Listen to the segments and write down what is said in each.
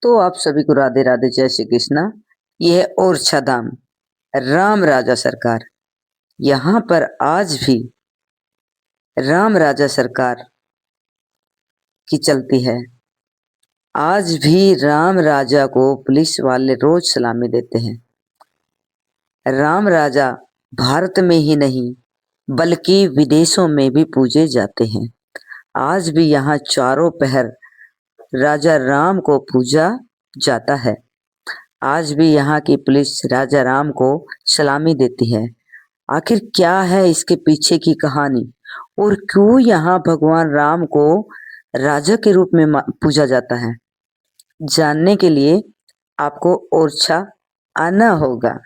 तो आप सभी को राधे राधे, जय श्री कृष्णा। यह है ओरछा धाम, राम राजा सरकार। यहाँ पर आज भी राम राजा सरकार की चलती है। आज भी राम राजा को पुलिस वाले रोज सलामी देते हैं। राम राजा भारत में ही नहीं बल्कि विदेशों में भी पूजे जाते हैं। आज भी यहाँ चारों पहर राजा राम को पूजा जाता है। आज भी यहाँ की पुलिस राजा राम को सलामी देती है। आखिर क्या है इसके पीछे की कहानी और क्यों यहाँ भगवान राम को राजा के रूप में पूजा जाता है, जानने के लिए आपको ओरछा आना होगा,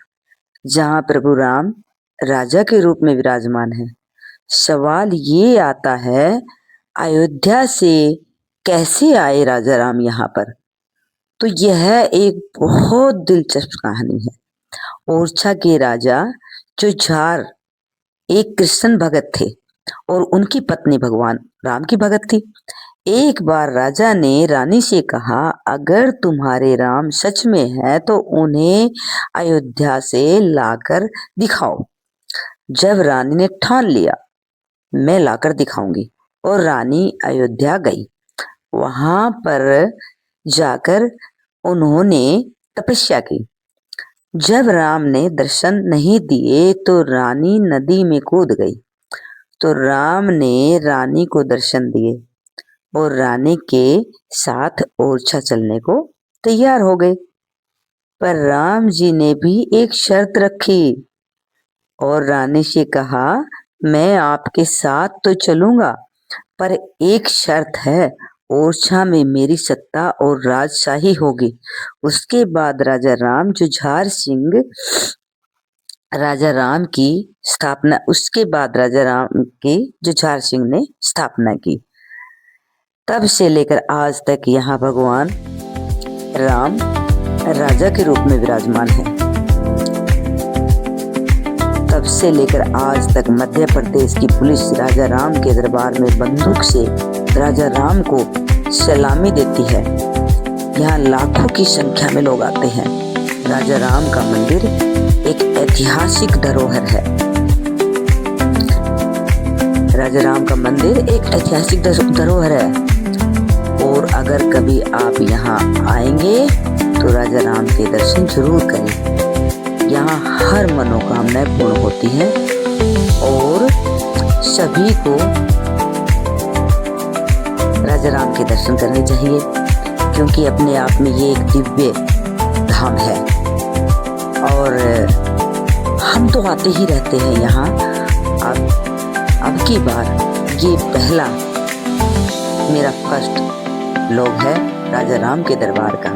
जहाँ प्रभु राम राजा के रूप में विराजमान है। सवाल ये आता है, अयोध्या से कैसे आए राजा राम यहाँ पर? तो यह एक बहुत दिलचस्प कहानी है। ओरछा के राजा जुझार एक कृष्ण भगत थे और उनकी पत्नी भगवान राम की भगत थी। एक बार राजा ने रानी से कहा, अगर तुम्हारे राम सच में है तो उन्हें अयोध्या से लाकर दिखाओ। जब रानी ने ठान लिया, मैं लाकर दिखाऊंगी, और रानी अयोध्या गई। वहां पर जाकर उन्होंने तपस्या की। जब राम ने दर्शन नहीं दिए तो रानी नदी में कूद गई। तो राम ने रानी को दर्शन दिए और रानी के साथ ओरछा चलने को तैयार हो गए। पर राम जी ने भी एक शर्त रखी और रानी से कहा, मैं आपके साथ तो चलूंगा, पर एक शर्त है, ओरछा में मेरी सत्ता और राजशाही होगी। उसके बाद राजा राम जुझार सिंह राजा राम की स्थापना उसके बाद राजा राम की जुझार सिंह ने स्थापना की। तब से लेकर आज तक यहाँ भगवान राम राजा के रूप में विराजमान है। तब से लेकर आज तक मध्य प्रदेश की पुलिस राजा राम के दरबार में बंदूक से राजा राम को सलामी देती है। यहाँ लाखों की संख्या में लोग आते हैं। राजा राम का मंदिर एक ऐतिहासिक धरोहर है। राजा राम का मंदिर एक ऐतिहासिक धरोहर है और अगर कभी आप यहाँ आएंगे तो राजा राम के दर्शन जरूर करें। यहाँ हर मनोकामनाएं पूर्ण होती हैं और सभी को राजा राम के दर्शन करने चाहिए, क्योंकि अपने आप में ये एक दिव्य धाम है। और हम तो आते ही रहते हैं यहाँ। अब की बार ये पहला मेरा फर्स्ट व्लॉग है राजा राम के दरबार का।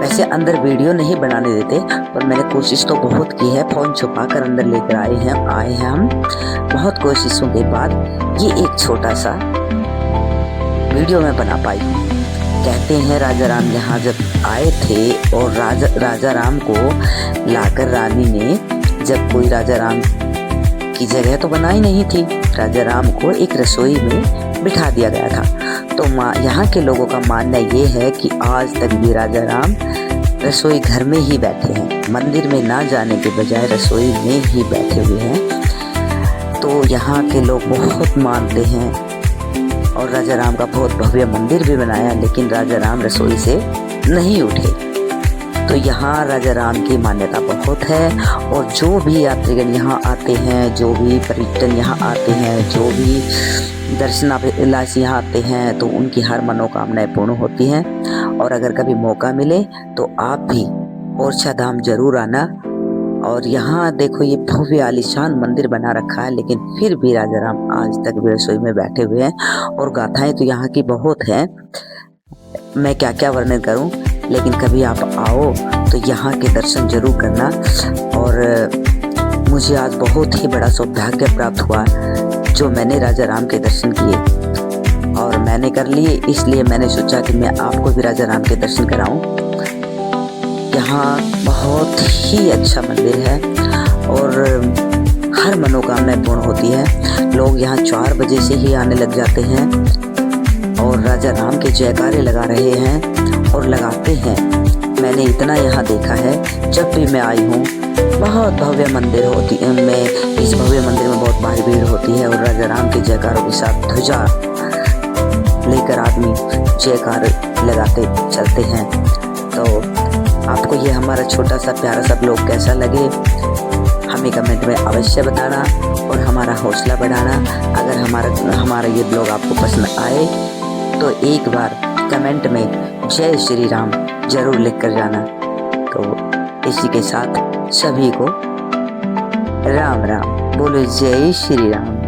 वैसे अंदर वीडियो नहीं बनाने देते, पर मैंने कोशिश तो बहुत की है। फोन छुपा कर अंदर लेकर आए हैं हम। बहुत कोशिशों के बाद ये एक छोटा सा वीडियो मैं बना पाई हूँ। कहते हैं राजा राम यहाँ जब आए थे और राजा राम को लाकर रानी ने, जब कोई राजा राम की जगह तो बनाई नहीं थी, राजा राम को एक रसोई में बिठा दिया गया था। तो यहाँ के लोगों का मानना ये है कि आज तक भी राजा राम रसोई घर में ही बैठे हैं, मंदिर में ना जाने के बजाय रसोई में ही बैठे हुए हैं। तो यहाँ के लोग बहुत मानते हैं और राजा राम का बहुत भव्य मंदिर भी बनाया, लेकिन राजा राम रसोई से नहीं उठे। तो यहाँ राजा राम की मान्यता बहुत है और जो भी यात्रीगण यहाँ आते हैं, जो भी पर्यटन यहाँ आते हैं, जो भी दर्शनाभिलाषी यहाँ आते हैं, तो उनकी हर मनोकामनाएं पूर्ण होती हैं। और अगर कभी मौका मिले तो आप भी ओरछा धाम जरूर आना। और यहाँ देखो, ये भव्य आलीशान मंदिर बना रखा है, लेकिन फिर भी राजा राम आज तक भी रसोई में बैठे हुए हैं। और गाथाएं तो यहाँ की बहुत हैं, मैं क्या क्या वर्णन करूं, लेकिन कभी आप आओ तो यहाँ के दर्शन जरूर करना। और मुझे आज बहुत ही बड़ा सौभाग्य प्राप्त हुआ जो मैंने राजा राम के दर्शन किए, और मैंने कर लिए, इसलिए मैंने सोचा कि मैं आपको भी राजा राम के दर्शन कराऊं। यहाँ बहुत ही अच्छा मंदिर है और हर मनोकामनाएं पूर्ण होती है। लोग यहाँ 4 बजे से ही आने लग जाते हैं और राजा राम के जयकारे लगा रहे हैं और लगाते हैं। मैंने इतना यहाँ देखा है, जब भी मैं आई हूँ बहुत भव्य मंदिर होती है, मैं इस भव्य मंदिर में बहुत भारी भीड़ होती है और राजा राम के जयकारों के साथ ध्वजा लेकर आदमी जयकार लगाते चलते हैं। तो आपको ये हमारा छोटा सा प्यारा सा ब्लॉग कैसा लगे हमें कमेंट में अवश्य बताना और हमारा हौसला बढ़ाना। अगर हमारा ये ब्लॉग आपको पसंद आए तो एक बार कमेंट में जय श्री राम जरूर लिख कर जाना। तो इसी के साथ सभी को राम राम, बोलो जय श्री राम।